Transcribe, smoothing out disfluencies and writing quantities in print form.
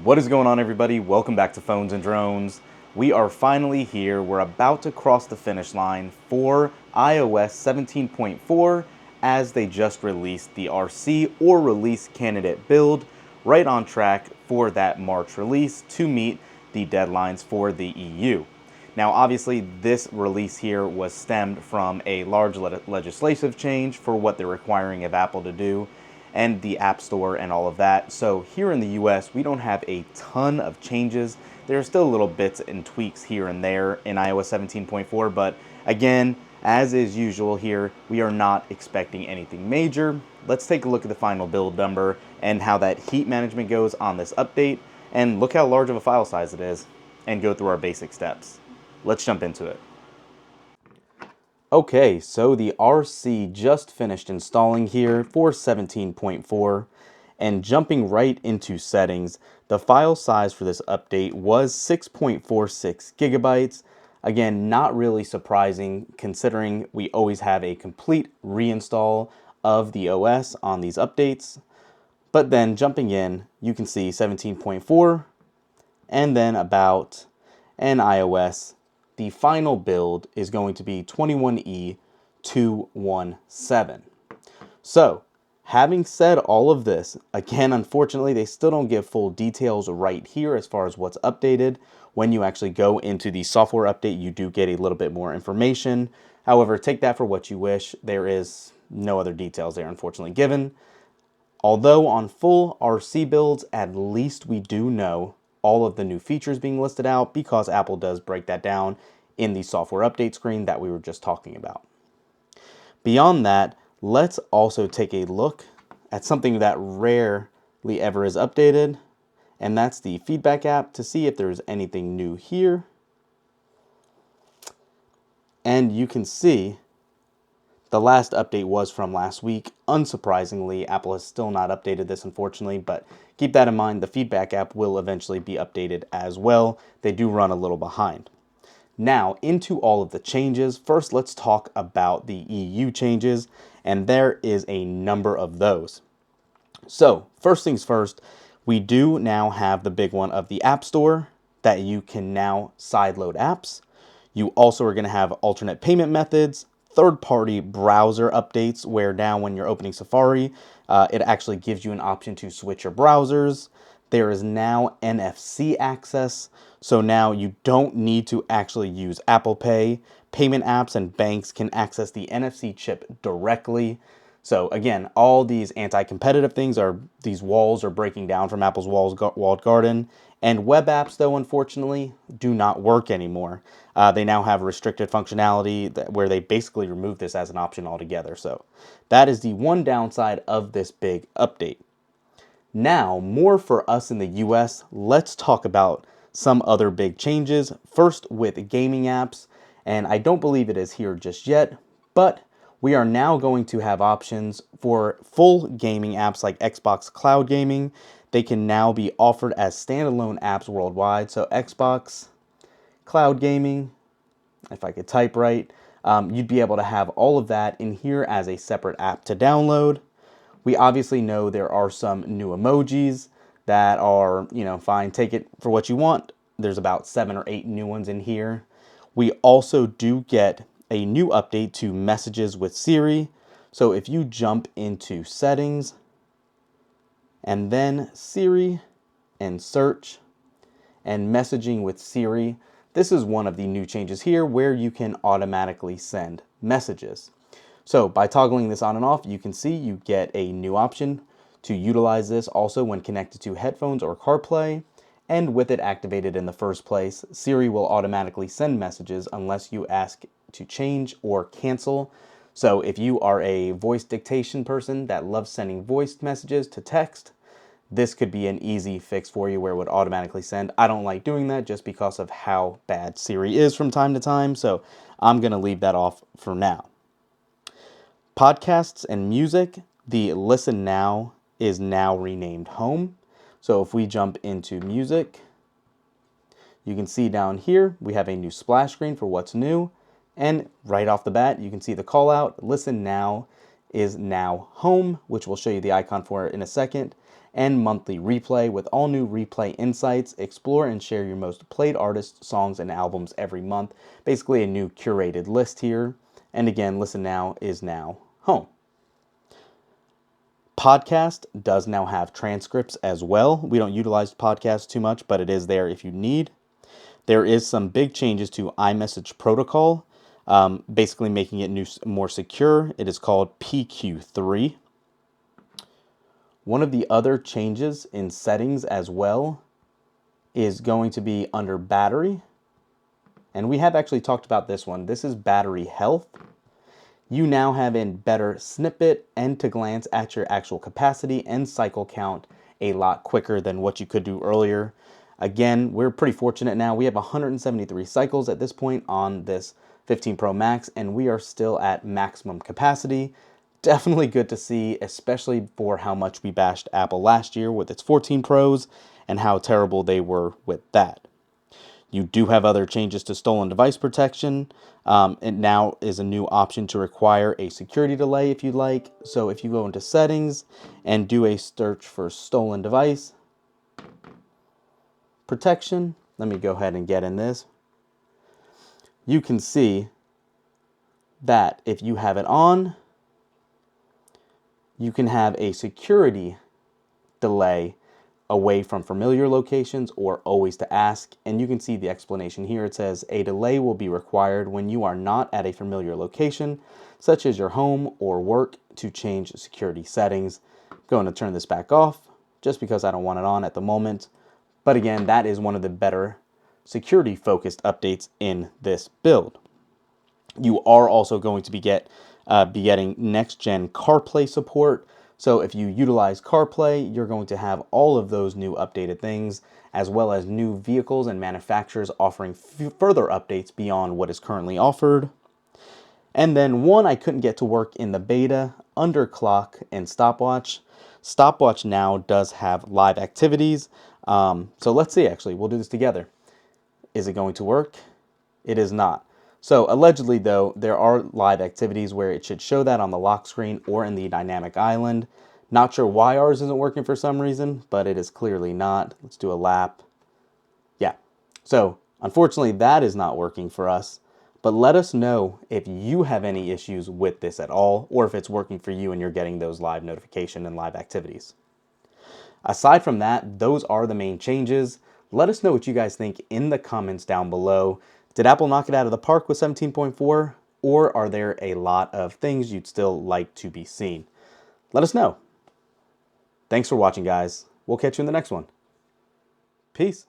What is going on, everybody? Welcome back to Phones and Drones. We are finally here. We're about to cross the finish line for iOS 17.4 as they just released the RC or release candidate build, right on track for that March release to meet the deadlines for the EU. Now, obviously, this release here was stemmed from a large legislative change for what they're requiring of Apple to do and the App Store and all of that. So here in the US, we don't have a ton of changes. There are still little bits and tweaks here and there in iOS 17.4, but again, as is usual here, we are not expecting anything major. Let's take a look at the final build number and how that heat management goes on this update, and look how large of a file size it is, and go through our basic steps. Let's jump into it. Okay, so the RC just finished installing here for 17.4, and jumping right into settings, the file size for this update was 6.46 gigabytes. Again, not really surprising considering we always have a complete reinstall of the OS on these updates. But then jumping in, you can see 17.4 and then about an iOS. The final build is going to be 21E217. So, having said all of this, again, unfortunately, they still don't give full details right here as far as what's updated. When you actually go into the software update, you do get a little bit more information. However, take that for what you wish. There is no other details there, unfortunately, given. Although on full RC builds, at least we do know all of the new features being listed out, because Apple does break that down in the software update screen that we were just talking about. Beyond that, let's also take a look at something that rarely ever is updated, and that's the feedback app, to see if there's anything new here. And you can see the last update was from last week. Unsurprisingly, Apple has still not updated this, unfortunately, but keep that in mind. The feedback app will eventually be updated as well. They do run a little behind. Now, into all of the changes. First, let's talk about the EU changes, and there is a number of those. So, first things first, we do now have the big one of the App Store, that you can now sideload apps. You also are going to have alternate payment methods, third-party browser updates, where now when you're opening Safari, it actually gives you an option to switch your browsers. There is now NFC access, so now you don't need to actually use Apple Pay. Payment apps and banks can access the NFC chip directly. So again, all these anti-competitive things these walls are breaking down from Apple's walled garden. And web apps, though, unfortunately, do not work anymore. They now have restricted functionality where they basically remove this as an option altogether. So that is the one downside of this big update. Now, more for us in the US, let's talk about some other big changes. First, with gaming apps, and I don't believe it is here just yet, but we are now going to have options for full gaming apps like Xbox Cloud Gaming. They can now be offered as standalone apps worldwide. So Xbox Cloud Gaming, if I could type right, you'd be able to have all of that in here as a separate app to download. We obviously know there are some new emojis that are, fine, take it for what you want. There's about 7 or 8 new ones in here. We also do get a new update to messages with Siri. So if you jump into settings and then Siri and search and messaging with Siri, this is one of the new changes here where you can automatically send messages. So by toggling this on and off, you can see you get a new option to utilize this also when connected to headphones or CarPlay. And with it activated in the first place, Siri will automatically send messages unless you ask to change or cancel. So if you are a voice dictation person that loves sending voice messages to text, this could be an easy fix for you where it would automatically send. I don't like doing that just because of how bad Siri is from time to time, so I'm going to leave that off for now. Podcasts and music, the Listen Now is now renamed Home. So if we jump into music, you can see down here we have a new splash screen for what's new. And right off the bat, you can see the call out, Listen Now is now home, which we'll show you the icon for in a second, and monthly replay with all new replay insights. Explore and share your most played artists, songs, and albums every month. Basically a new curated list here. And again, listen now is now home. Podcast does now have transcripts as well. We don't utilize podcasts too much, but it is there if you need. There is some big changes to iMessage protocol, basically making it more secure. It is called PQ3. One of the other changes in settings as well is going to be under battery. And we have actually talked about this one. This is battery health. You now have a better snippet and to glance at your actual capacity and cycle count a lot quicker than what you could do earlier. Again, we're pretty fortunate now. We have 173 cycles at this point on this 15 Pro Max, and we are still at maximum capacity. Definitely good to see, especially for how much we bashed Apple last year with its 14 Pros and how terrible they were with that. You do have other changes to stolen device protection. It now is a new option to require a security delay if you'd like. So if you go into settings and do a search for stolen device protection, let me go ahead and get in this. You can see that if you have it on, you can have a security delay away from familiar locations or always to ask. And you can see the explanation here. It says a delay will be required when you are not at a familiar location, such as your home or work, to change security settings. I'm going to turn this back off just because I don't want it on at the moment. But again, that is one of the better security focused updates in this build. You are also going to be getting next gen CarPlay support. So if you utilize CarPlay, you're going to have all of those new updated things, as well as new vehicles and manufacturers offering further updates beyond what is currently offered. And then one I couldn't get to work in the beta, underclock and stopwatch. Stopwatch now does have live activities. So let's see, actually, we'll do this together. Is it going to work? It is not. So allegedly though, there are live activities where it should show that on the lock screen or in the dynamic island. Not sure why ours isn't working for some reason, but it is clearly not. Let's do a lap. Yeah. So unfortunately that is not working for us, but let us know if you have any issues with this at all, or if it's working for you and you're getting those live notification and live activities. Aside from that, those are the main changes. Let us know what you guys think in the comments down below. Did Apple knock it out of the park with 17.4, or are there a lot of things you'd still like to be seen? Let us know. Thanks for watching, guys. We'll catch you in the next one. Peace.